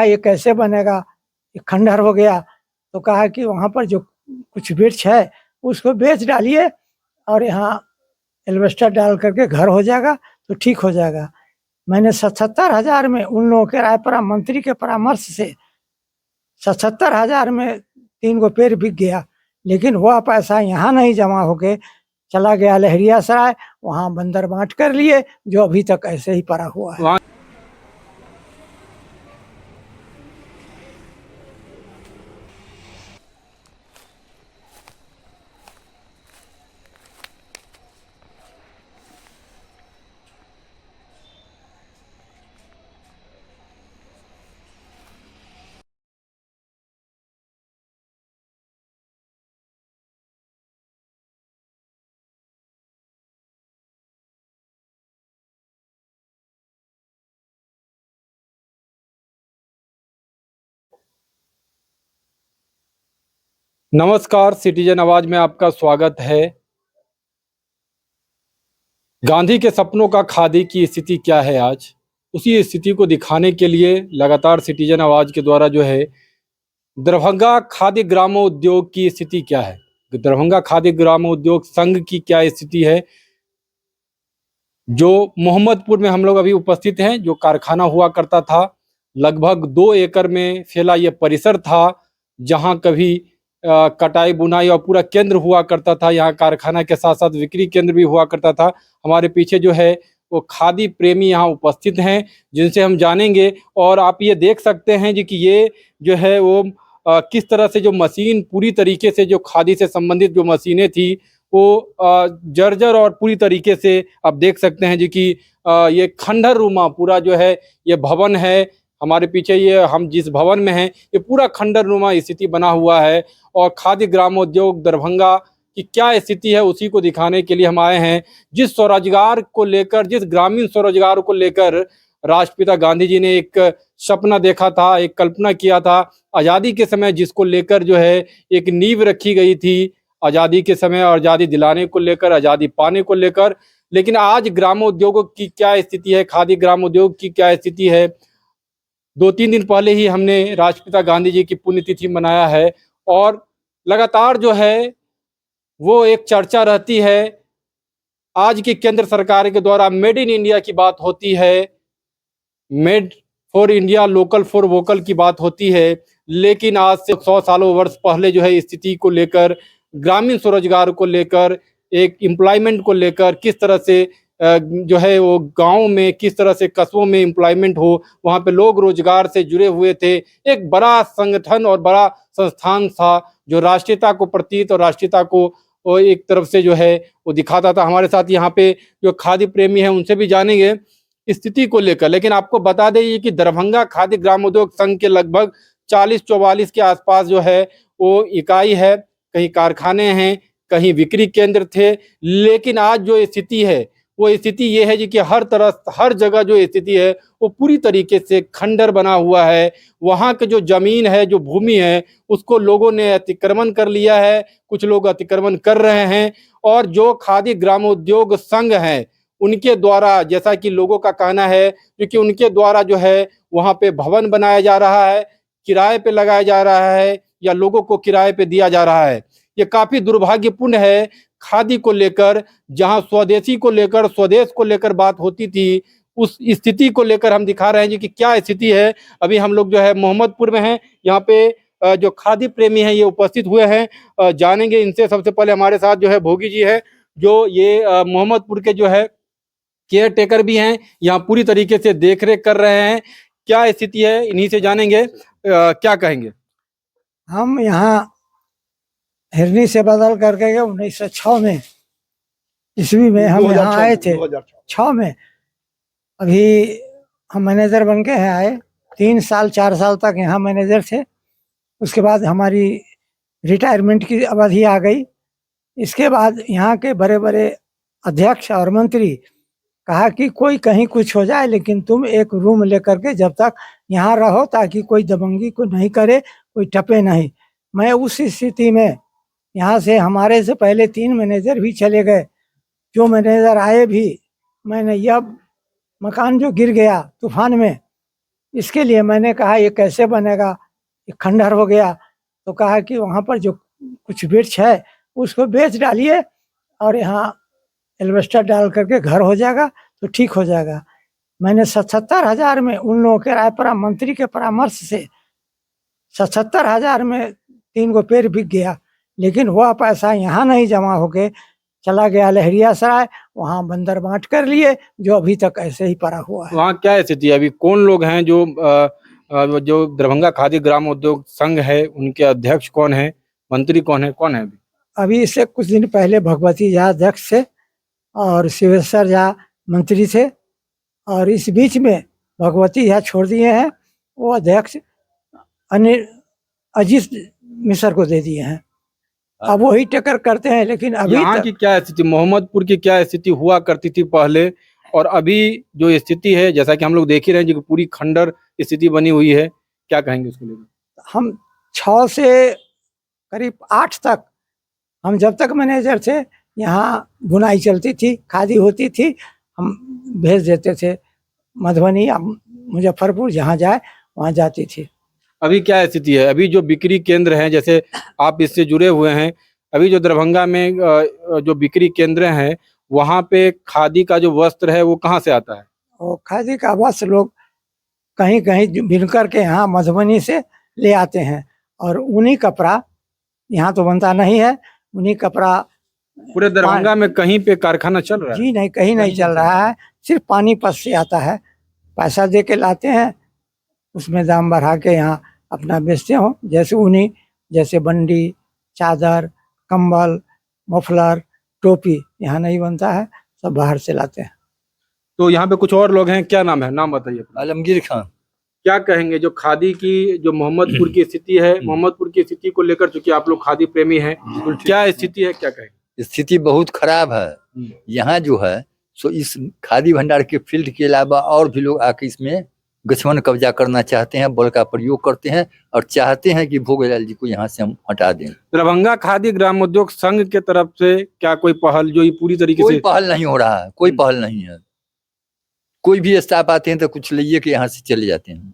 ये कैसे बनेगा, ये खंडहर हो गया। तो कहा कि वहाँ पर जो कुछ वृक्ष है उसको बेच डालिए और यहाँ एल्वेस्टर डाल करके घर हो जाएगा तो ठीक हो जाएगा। मैंने 77,000 में उन लोगों के राय पर मंत्री के परामर्श से 77,000 में 3 गो पेड़ बिक गया। लेकिन वह पैसा यहाँ नहीं जमा होके चला गया लहरियासराय, वहाँ बंदर बांट कर लिए, जो अभी तक ऐसे ही पड़ा हुआ है। नमस्कार, सिटीजन आवाज में आपका स्वागत है। गांधी के सपनों का खादी की स्थिति क्या है आज, उसी स्थिति को दिखाने के लिए लगातार सिटीजन आवाज के द्वारा जो है दरभंगा खादी ग्रामोद्योग की स्थिति क्या है, दरभंगा खादी ग्रामोद्योग संघ की क्या स्थिति है, जो मोहम्मदपुर में हम लोग अभी उपस्थित हैं, जो कारखाना हुआ करता था, लगभग 2 एकड़ में फैला ये परिसर था, जहां कभी कटाई बुनाई और पूरा केंद्र हुआ करता था। यहाँ कारखाना के साथ साथ बिक्री केंद्र भी हुआ करता था। हमारे पीछे जो है वो खादी प्रेमी यहाँ उपस्थित हैं, जिनसे हम जानेंगे। और आप ये देख सकते हैं जी कि ये जो है वो किस तरह से जो मशीन पूरी तरीके से जो खादी से संबंधित जो मशीनें थी वो जर्जर और पूरी तरीके से आप देख सकते हैं जी कि ये खंडहर रूमा पूरा जो है ये भवन है। हमारे पीछे ये हम जिस भवन में हैं ये पूरा खंडहर नुमा स्थिति बना हुआ है। और खादी ग्रामोद्योग दरभंगा की क्या स्थिति है उसी को दिखाने के लिए हम आए हैं। जिस स्वरोजगार को लेकर, जिस ग्रामीण स्वरोजगार को लेकर राष्ट्रपिता गांधी जी ने एक सपना देखा था, एक कल्पना किया था आज़ादी के समय, जिसको लेकर जो है एक नींव रखी गई थी आज़ादी के समय और आज़ादी दिलाने को लेकर, आज़ादी पाने को लेकर। लेकिन आज ग्रामोद्योगों की क्या स्थिति है, खादी ग्रामोद्योग की क्या स्थिति है। 2-3 दिन पहले ही हमने राष्ट्रपिता गांधी जी की पुण्यतिथि मनाया है और लगातार जो है वो एक चर्चा रहती है। आज की केंद्र सरकार के द्वारा मेड इन इंडिया की बात होती है, made for India, local for vocal की बात होती है। लेकिन आज से 100 सालों वर्ष पहले जो है स्थिति को लेकर, ग्रामीण स्वरोजगार को लेकर, एक एम्प्लॉयमेंट को लेकर किस तरह से जो है वो गांव में, किस तरह से कस्बों में एम्प्लॉयमेंट हो, वहाँ पे लोग रोजगार से जुड़े हुए थे। एक बड़ा संगठन और बड़ा संस्थान था जो राष्ट्रीयता को प्रतीत और राष्ट्रीयता को वो एक तरफ से जो है वो दिखाता था। हमारे साथ यहाँ पे जो खादी प्रेमी है उनसे भी जानेंगे स्थिति को लेकर। लेकिन आपको बता दें कि दरभंगा खादी ग्रामोद्योग संघ के लगभग 40-44 के आसपास जो है वो इकाई है, कहीं कारखाने हैं, कहीं बिक्री केंद्र थे। लेकिन आज जो स्थिति है वो स्थिति ये है जी कि हर तरह, हर जगह जो स्थिति है वो पूरी तरीके से खंडर बना हुआ है। वहाँ के जो जमीन है, जो भूमि है, उसको लोगों ने अतिक्रमण कर लिया है, कुछ लोग अतिक्रमण कर रहे हैं। और जो खादी ग्रामोद्योग संघ है उनके द्वारा, जैसा कि लोगों का कहना है, क्योंकि उनके द्वारा जो है वहाँ पे भवन बनाया जा रहा है, किराए पे लगाया जा रहा है या लोगों को किराए पे दिया जा रहा है। ये काफी दुर्भाग्यपूर्ण है खादी को लेकर। जहां स्वदेशी को लेकर, स्वदेश को लेकर बात होती थी, उस स्थिति को लेकर हम दिखा रहे हैं जी कि क्या स्थिति है। अभी हम लोग जो है मोहम्मदपुर में हैं, यहाँ पे जो खादी प्रेमी हैं ये उपस्थित हुए हैं, जानेंगे इनसे। सबसे पहले हमारे साथ जो है भोगी जी है, जो ये मोहम्मदपुर के जो है केयर टेकर भी हैं, यहाँ पूरी तरीके से देख रेख कर रहे हैं। क्या स्थिति है इन्हीं से जानेंगे, क्या कहेंगे। हम यहाँ हिरनी से बदल करके 1906 में ईस्वी में हम यहाँ आए थे, 6 में। अभी हम मैनेजर बन के हैं आए, 3 साल 4 साल तक यहाँ मैनेजर थे। उसके बाद हमारी रिटायरमेंट की अवधि आ गई। इसके बाद यहाँ के बड़े बड़े अध्यक्ष और मंत्री कहा कि कोई कहीं कुछ हो जाए लेकिन तुम एक रूम लेकर के जब तक यहाँ रहो ताकि कोई दबंगी को नहीं करे, कोई टपे नहीं। मैं उस स्थिति में यहाँ से, हमारे से पहले 3 मैनेजर भी चले गए, जो मैनेजर आए भी, मैंने यह मकान जो गिर गया तूफान में, इसके लिए मैंने कहा ये कैसे बनेगा, ये खंडहर हो गया। तो कहा कि वहाँ पर जो कुछ वृक्ष है उसको बेच डालिए और यहाँ एल्वेस्टर डाल करके घर हो जाएगा तो ठीक हो जाएगा। मैंने 77,000 में उन लोगों के रायपुरा मंत्री के परामर्श से 77,000 में 3 गो पेड़ बिक गया, लेकिन वह पैसा यहाँ नहीं जमा होके चला गया लहरिया सराय, वहाँ बंदर बांट कर लिए, जो अभी तक ऐसे ही पड़ा हुआ है। वहाँ क्या स्थिति है अभी? कौन लोग हैं जो दरभंगा खादी ग्राम उद्योग संघ है, उनके अध्यक्ष कौन है, मंत्री कौन है अभी? अभी इससे कुछ दिन पहले भगवती झा अध्यक्ष थे और शिवेश्वर झा मंत्री थे, और इस बीच में भगवती झा छोड़ दिए हैं, वो अध्यक्ष अजीत मिश्र को दे दिए हैं। अब वही टक्कर करते हैं, लेकिन अभी यहाँ की क्या स्थिति, मोहम्मदपुर की क्या स्थिति हुआ करती थी पहले और अभी जो स्थिति है, जैसा कि हम लोग देख ही रहे हैं जो पूरी खंडर स्थिति बनी हुई है, क्या कहेंगे उसको लेकर? हम 6 से करीब 8 तक, हम जब तक मैनेजर थे यहाँ बुनाई चलती थी, खादी होती थी, हम भेज देते थे मधुबनी या मुजफ्फरपुर, जहाँ जाए वहाँ जाती थी। अभी क्या स्थिति है? अभी जो बिक्री केंद्र हैं, जैसे आप इससे जुड़े हुए हैं, अभी जो दरभंगा में जो बिक्री केंद्र हैं वहाँ पे खादी का जो वस्त्र है वो कहाँ से आता है? और खादी का वस्त्र लोग कहीं कहीं बिनकर के यहाँ मधुबनी से ले आते हैं, और ऊनी कपड़ा यहाँ तो बनता नहीं है। ऊनी कपड़ा पूरे दरभंगा में कहीं पे कारखाना चल रहा है? जी नहीं, कहीं नहीं चल रहा है, सिर्फ पानीपत से आता है, पैसा दे के लाते हैं, उसमें दाम बढ़ा के यहाँ अपना बेचते हो। जैसे ऊनी, जैसे बंडी, चादर, कंबल, मफलर, टोपी यहाँ नहीं बनता है, सब बाहर से लाते हैं। तो यहाँ पे कुछ और लोग हैं, क्या नाम है, नाम बताइए अपना। आलमगीर खान। क्या कहेंगे जो खादी की जो मोहम्मदपुर की स्थिति है, मोहम्मदपुर की स्थिति को लेकर, चूंकि आप लोग खादी प्रेमी हैं, क्या स्थिति है, क्या कहेंगे? स्थिति बहुत खराब है यहाँ जो है सो इस खादी भंडार के फील्ड के अलावा और भी लोग आके इसमें गछवन कब्जा करना चाहते हैं, बल का प्रयोग करते हैं और चाहते हैं कि भोगलाल जी को यहाँ से हम हटा दें। दरभंगा खादी ग्राम उद्योग संघ के तरफ से क्या कोई पहल, जो ये पूरी तरीके कोई से पहल नहीं हो रहा है, कोई पहल नहीं है। कोई भी स्टाफ आते हैं तो कुछ लिए के यहाँ से चले जाते हैं।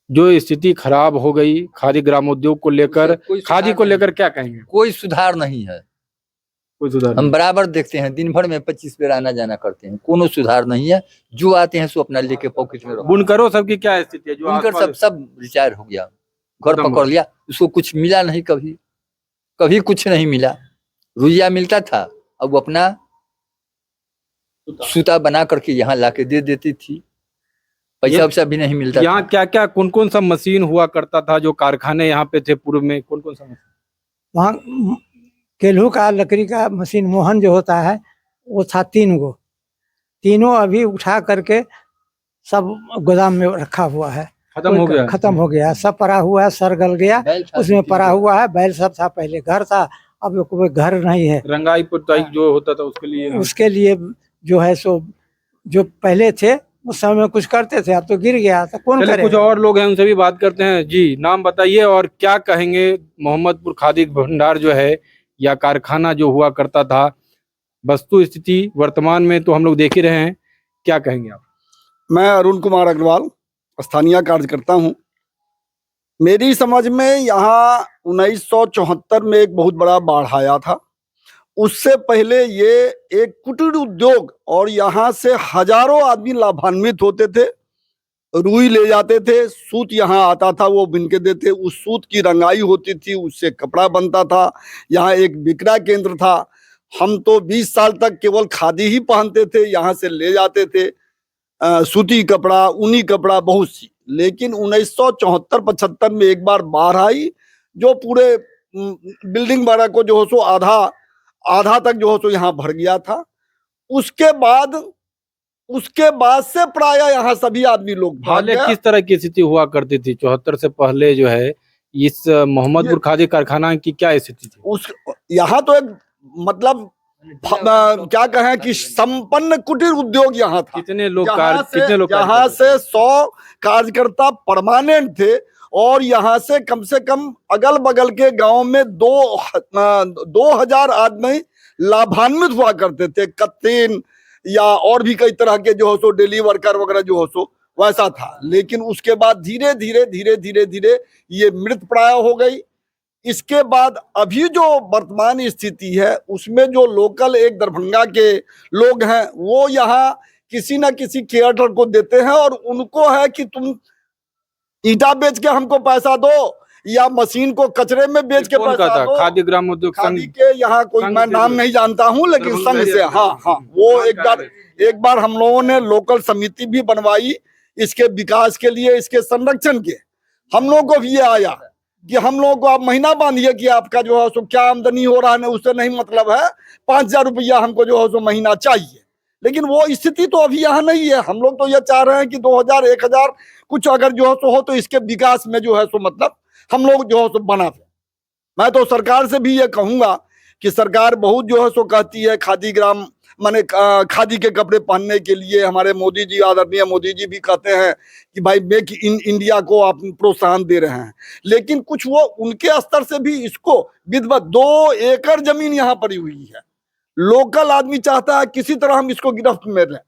जो स्थिति खराब हो गई खादी ग्राम उद्योग को लेकर, खादी को लेकर क्या कहेंगे? कोई सुधार नहीं है, कोई सुधार हम बराबर देखते हैं, दिन भर में 25 बेर आना जाना करते हैं, कोनो सुधार नहीं है। जो आते हैं सो अपना लेके पॉकेट में। बुनकरों सबकी क्या स्थिति है? जो बुनकर सब रिटायर हो गया, घर पकड़ लिया, उसको कुछ मिला नहीं, कभी कुछ नहीं मिला। रुइया मिलता था, अब वो अपना सूता बना करके यहाँ लाके दे देती थी, पैसा भी नहीं मिलता। यहाँ क्या क्या कौन कौन सा मशीन हुआ करता था, जो कारखाने यहाँ पे थे पूर्व में, कौन कौन सा मशीन? वहाँ केलू का लकड़ी का मशीन मोहन जो होता है वो था 3 गो, तीनों अभी उठा करके सब गोदाम में रखा हुआ है। खत्म हो गया? खत्म हो गया, सब पड़ा हुआ है, सर गल गया, उसमें पड़ा हुआ है। बैल सब था, पहले घर था, अब कोई घर नहीं है। रंगाई पुताई जो होता था उसके लिए जो है सो जो पहले थे उस समय कुछ करते थे, अब तो गिर गया तो कौन करे। कुछ और लोग हैं, उनसे भी बात करते हैं। जी, नाम बताइए और क्या कहेंगे? मोहम्मदपुर खादी भंडार जो है या कारखाना जो हुआ करता था, वस्तु स्थिति वर्तमान में तो हम लोग देख ही रहे हैं, क्या कहेंगे आप? मैं अरुण कुमार अग्रवाल स्थानीय कार्यकर्ता हूँ। मेरी समझ में यहाँ 1974 में एक बहुत बड़ा बाढ़ आया था। उससे पहले ये एक कुटीर उद्योग और यहाँ से हजारों आदमी लाभान्वित होते थे। रुई ले जाते थे, सूत यहाँ आता था, वो बिन के देते, उस सूत की रंगाई होती थी, उससे कपड़ा बनता था। यहाँ एक विक्रय केंद्र था। हम तो 20 साल तक केवल खादी ही पहनते थे, यहाँ से ले जाते थे सूती कपड़ा, ऊनी कपड़ा बहुत सी। लेकिन 1974-75 में एक बार बाढ़ आई, जो पूरे बिल्डिंग वगैरह को जो हो सो आधा तक जो हो सो यहाँ भर गया था। उसके बाद से प्राय यहाँ सभी आदमी लोग भाग गए। किस तरह की स्थिति हुआ करती थी 74 से पहले जो है इस मोहम्मदपुर खादी कारखाना की क्या स्थिति थी? यहाँ तो एक मतलब क्या कहें कि संपन्न कुटीर उद्योग यहाँ था। कितने लोग यहाँ से 100 कार्यकर्ता परमानेंट थे और यहाँ से कम अगल बगल के गांव में 2000 आदमी लाभान्वित हुआ करते थे। कत्तीन या और भी कई तरह के जो हो सो डेली वर्कर वगैरह जो हो सो वैसा था। लेकिन उसके बाद धीरे धीरे धीरे धीरे धीरे ये मृत प्राय हो गई। इसके बाद अभी जो वर्तमान स्थिति है उसमें जो लोकल एक दरभंगा के लोग हैं वो यहाँ किसी ना किसी केयरटेकर को देते हैं और उनको है कि तुम ईटा बेच के हमको पैसा दो या मशीन को कचरे में बेच के कौन पैसा का था? दो। खाद्य ग्राम उद्योग संघ खादी के यहाँ कोई संघ मैं के नाम जो- नहीं जानता हूँ लेकिन संघ से, हाँ हाँ, वो एक बार हम लोगों ने लोकल समिति भी बनवाई इसके विकास के लिए, इसके संरक्षण के। हम लोगों को भी ये आया कि हम लोगों को आप महीना बांधिए कि आपका जो है सो क्या आमदनी हो रहा है, उससे नहीं मतलब है, 5,000 रुपया हमको जो है सो महीना चाहिए। लेकिन वो स्थिति तो अभी यहाँ नहीं है। हम लोग तो ये चाह रहे हैं कि 2,000 1,000 कुछ अगर जो है सो हो तो इसके विकास में जो है सो मतलब हम लोग जो है सो बना दे। मैं तो सरकार से भी ये कहूंगा कि सरकार बहुत जो है सो कहती है खादी ग्राम माने खादी के कपड़े पहनने के लिए। हमारे मोदी जी, आदरणीय मोदी जी भी कहते हैं कि भाई मेक इन इंडिया को आप प्रोत्साहन दे रहे हैं, लेकिन कुछ वो उनके स्तर से भी इसको विधिवत 2 एकड़ जमीन यहाँ पड़ी हुई है। लोकल आदमी चाहता है किसी तरह हम इसको गिरफ्त में लें।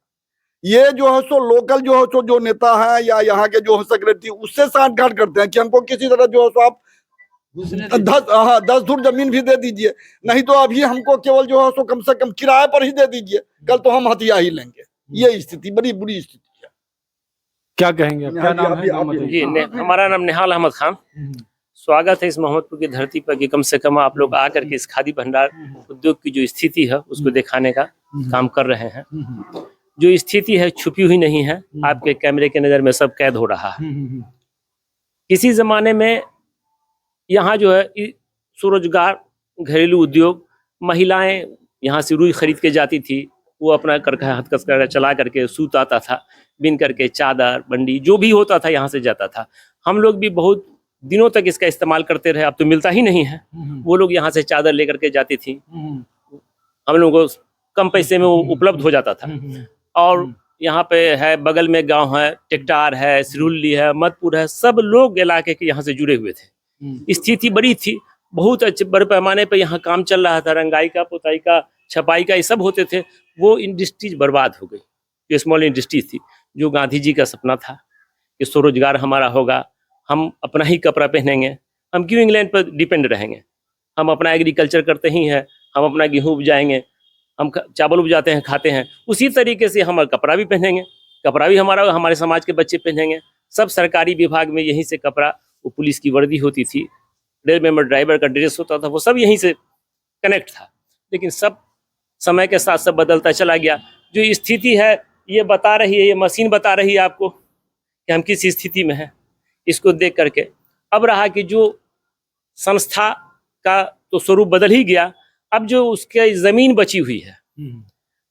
ये जो है सो लोकल जो है सो जो नेता है या यहाँ के जो है सेक्रेटरी उससे सांठगांठ करते हैं कि हमको किसी तरह जो है सो आप 10 धुर जमीन भी दे दीजिए, नहीं तो अभी हमको केवल जो है सो कम से कम किराए पर ही दे दीजिए, कल तो हम हथिया ही लेंगे। ये स्थिति बड़ी बुरी स्थिति है। क्या कहेंगे? क्या नाम है? नाम बताइए। जी हमारा नाम निहाल अहमद खान। स्वागत है इस मोहम्मदपुर की धरती पर कि कम से कम आप लोग आकर के इस खादी भंडार उद्योग की जो स्थिति है उसको दिखाने का काम कर रहे हैं। जो स्थिति है छुपी हुई नहीं है, आपके कैमरे के नजर में सब कैद हो रहा है। किसी जमाने में यहाँ जो है स्वरोजगार, घरेलू उद्योग, महिलाएं यहाँ से रुई खरीद के जाती थी, वो अपना करखा हथकस कर चला करके सूत आता था, बिन करके चादर बंडी जो भी होता था यहाँ से जाता था। हम लोग भी बहुत दिनों तक इसका इस्तेमाल करते रहे, अब तो मिलता ही नहीं है। वो लोग यहाँ से चादर लेकर के जाती थी, हम लोगों को कम पैसे में वो उपलब्ध हो जाता था। और यहाँ पे है बगल में गांव है, टेक्टार है, सिरुल्ली है, मधुपुर है, सब लोग इलाके के यहाँ से जुड़े हुए थे। स्थिति बड़ी थी, बहुत अच्छे बड़े पैमाने पे यहाँ काम चल रहा था, रंगाई का, पुताई का, छपाई का, ये सब होते थे। वो इंडस्ट्रीज बर्बाद हो गई, जो स्मॉल इंडस्ट्रीज थी, जो गांधी जी का सपना था कि स्वरोजगार हमारा होगा, हम अपना ही कपड़ा पहनेंगे, हम क्यों इंग्लैंड पर डिपेंड रहेंगे, हम अपना एग्रीकल्चर करते ही हैं, हम अपना गेहूँ उपजाएंगे, हम चावल उपजाते हैं, खाते हैं, उसी तरीके से हम कपड़ा भी पहनेंगे, कपड़ा भी हमारा, हमारे समाज के बच्चे पहनेंगे। सब सरकारी विभाग में यहीं से कपड़ा, वो पुलिस की वर्दी होती थी, रेल मेंबर ड्राइवर का ड्रेस होता था, वो सब यहीं से कनेक्ट था। लेकिन सब समय के साथ सब बदलता चला गया। जो स्थिति है ये बता रही है, ये मशीन बता रही है आपको कि हम किस स्थिति में हैं। इसको देख करके अब रहा कि जो संस्था का तो स्वरूप बदल ही गया, अब जो उसके ज़मीन बची हुई है,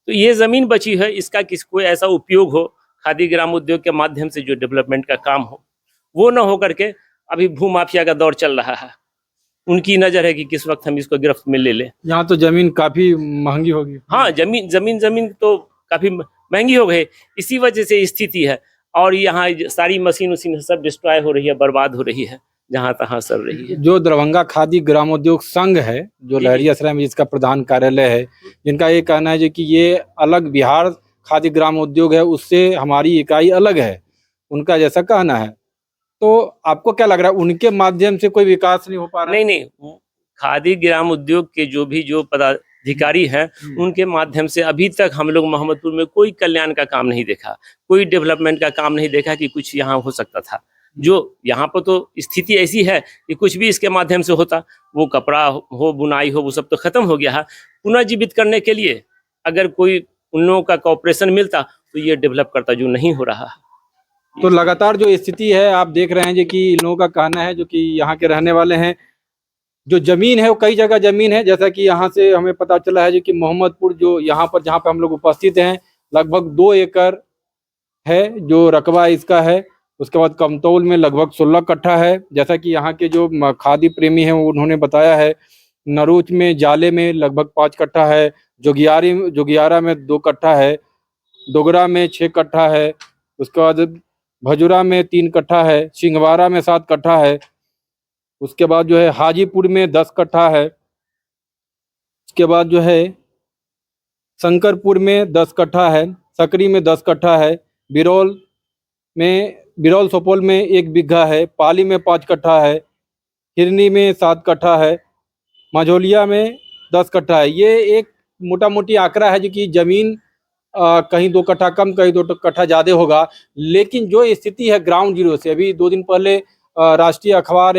तो ये ज़मीन बची है, इसका कोई ऐसा उपयोग हो खादी ग्राम उद्योग के माध्यम से जो डेवलपमेंट का काम हो, वो न हो करके अभी भूमाफिया का दौर चल रहा है। उनकी नज़र है कि किस वक्त हम इसको गिरफ्त में ले लें। यहाँ तो जमीन काफी महंगी होगी। हाँ, जमीन तो काफ़ी महंगी हो गई, इसी वजह से स्थिति है। और यहाँ सारी मशीन सब डिस्ट्रॉय हो रही है, बर्बाद हो रही है, जहाँ तहाँ सर रही है। जो दरभंगा खादी ग्रामोद्योग संघ है, जो लहरियासराय में जिसका प्रधान कार्यालय है, जिनका ये कहना है कि ये अलग बिहार खादी ग्राम उद्योग है, उससे हमारी इकाई अलग है, उनका जैसा कहना है। तो आपको क्या लग रहा है, उनके माध्यम से कोई विकास नहीं हो पा रहा है? नहीं, खादी ग्राम उद्योग के जो पदाधिकारी हैं, उनके माध्यम से अभी तक हम लोग मोहम्मदपुर में कोई कल्याण का काम नहीं देखा, कोई डेवलपमेंट का काम नहीं देखा कि कुछ यहाँ हो सकता था। जो यहाँ पर तो स्थिति ऐसी है कि कुछ भी इसके माध्यम से होता, वो कपड़ा हो, बुनाई हो, वो सब तो खत्म हो गया है। पुनर्जीवित करने के लिए अगर कोई उन लोगों का कॉपरेशन मिलता तो ये डेवलप करता, जो नहीं हो रहा। तो लगातार जो स्थिति है आप देख रहे हैं कि इन लोगों का कहना है, जो कि यहाँ के रहने वाले हैं, जो जमीन है वो कई जगह जमीन है, जैसा कि यहाँ से हमें पता चला है कि मोहम्मदपुर जो यहाँ पर जहाँ पे हम लोग उपस्थित हैं, लगभग 2 एकड़ है जो रकबा इसका है। उसके बाद कमतौल में लगभग 16 कट्ठा है, जैसा कि यहाँ के जो खादी प्रेमी हैं उन्होंने बताया है। नरूच में, जाले में लगभग 5 कट्ठा है, जोगियारा में 2 कट्ठा है, डोगरा में 6 कट्ठा है, उसके बाद भजुरा में 3 कट्ठा है, सिंहवारा में 7 कट्ठा है, उसके बाद जो है हाजीपुर में 10 कट्ठा है, उसके बाद जो है शंकरपुर में 10 कट्ठा है, सकरी में 10 कट्ठा है, बिरौल में बिरौल सुपौल में 1 बीघा है, पाली में 5 कट्ठा है, हिरनी में 7 कट्ठा है, मझौलिया में 10 कट्ठा है। ये एक मोटा मोटी आंकड़ा है जो कि जमीन कहीं 2 कट्ठा कम, कहीं 2 कट्ठा ज़्यादा होगा। लेकिन जो स्थिति है ग्राउंड जीरो से, अभी 2 दिन पहले राष्ट्रीय अखबार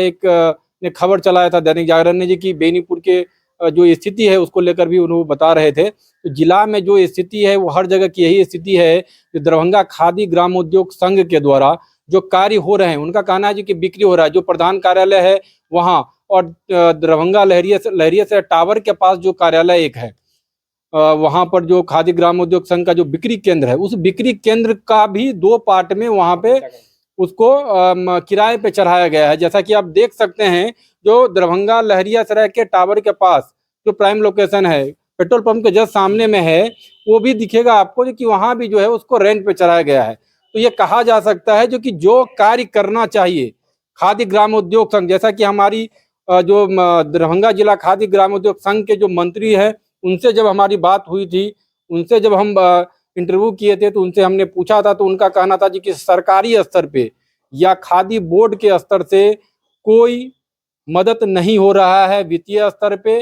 ने खबर चलाया था, दैनिक जागरण ने, जी कि बेनीपुर के जो स्थिति है उसको लेकर भी उन्होंने बता रहे थे। तो जिला में जो स्थिति है वो हर जगह की यही स्थिति है कि दरभंगा खादी ग्रामोद्योग संघ के द्वारा जो कार्य हो रहे हैं, उनका कहना है जी कि बिक्री हो रहा है। जो प्रधान कार्यालय है वहाँ, और दरभंगा लहरिया से टावर के पास जो कार्यालय एक है, वहाँ पर जो खादी ग्रामोद्योग संघ का जो बिक्री केंद्र है, उस बिक्री केंद्र का भी 2 पार्ट में वहाँ पे उसको किराए पे चढ़ाया गया है। जैसा कि आप देख सकते हैं, जो दरभंगा लहरिया सराय के टावर के पास जो प्राइम लोकेशन है, पेट्रोल पंप के जस्ट सामने में है, वो भी दिखेगा आपको कि वहाँ भी जो है उसको रेंट पे चढ़ाया गया है। तो ये कहा जा सकता है जो कि जो कार्य करना चाहिए खादी ग्रामोद्योग संघ, जैसा कि हमारी जो दरभंगा जिला खादी ग्रामोद्योग संघ के जो मंत्री हैं, उनसे जब हमारी बात हुई थी, उनसे जब हम इंटरव्यू किए थे, तो उनसे हमने पूछा था, तो उनका कहना था जी कि सरकारी स्तर पे या खादी बोर्ड के स्तर से कोई मदद नहीं हो रहा है, वित्तीय स्तर पे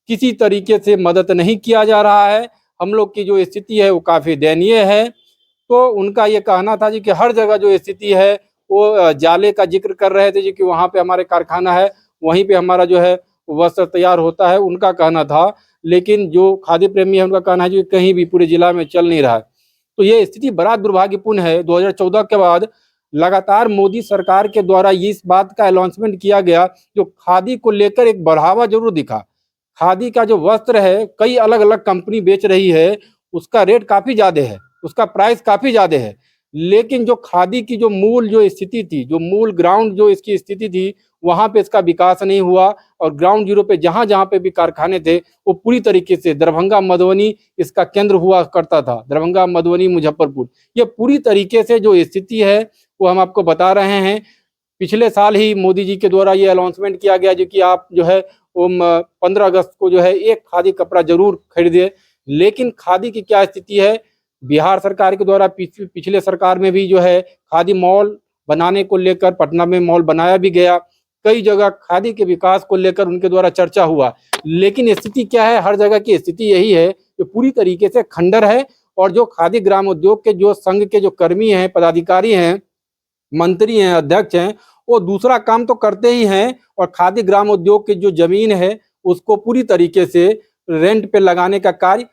किसी तरीके से मदद नहीं किया जा रहा है। हम लोग की जो स्थिति है वो काफ़ी दयनीय है। तो उनका ये कहना था जी कि हर जगह जो स्थिति है वो जाले का जिक्र कर रहे थे जी कि वहाँ पे हमारे कारखाना है, वहीं पे हमारा जो है वस्त्र तैयार होता है, उनका कहना था। लेकिन जो खादी प्रेमी है उनका कहना है कि कहीं भी पूरे जिला में चल नहीं रहा है। तो ये स्थिति बड़ा दुर्भाग्यपूर्ण है। 2014 के बाद लगातार मोदी सरकार के द्वारा इस बात का अनाउंसमेंट किया गया, जो खादी को लेकर एक बढ़ावा जरूर दिखा। खादी का जो वस्त्र है कई अलग अलग कंपनी बेच रही है, उसका रेट काफ़ी ज़्यादा है, उसका प्राइस काफ़ी ज़्यादा है। लेकिन जो खादी की जो मूल जो स्थिति थी, जो मूल ग्राउंड जो इसकी स्थिति थी, वहाँ पे इसका विकास नहीं हुआ। और ग्राउंड जीरो पे जहाँ जहाँ पे भी कारखाने थे वो पूरी तरीके से दरभंगा मधुबनी इसका केंद्र हुआ करता था, दरभंगा मधुबनी मुजफ्फरपुर, ये पूरी तरीके से जो स्थिति है वो हम आपको बता रहे हैं। पिछले साल ही मोदी जी के द्वारा ये अनाउंसमेंट किया गया जो कि आप जो है वो 15 अगस्त को जो है एक खादी कपड़ा जरूर खरीदे। लेकिन खादी की क्या स्थिति है, बिहार सरकार के द्वारा पिछले सरकार में भी जो है खादी मॉल बनाने को लेकर पटना में मॉल बनाया भी गया, कई जगह खादी के विकास को लेकर उनके द्वारा चर्चा हुआ। लेकिन स्थिति क्या है, हर जगह की स्थिति यही है कि पूरी तरीके से खंडर है। और जो खादी ग्राम उद्योग के जो संघ के जो कर्मी हैं, पदाधिकारी हैं, मंत्री हैं, अध्यक्ष हैं, वो दूसरा काम तो करते ही हैं, और खादी ग्राम उद्योग की जो जमीन है उसको पूरी तरीके से रेंट पे लगाने का कार्य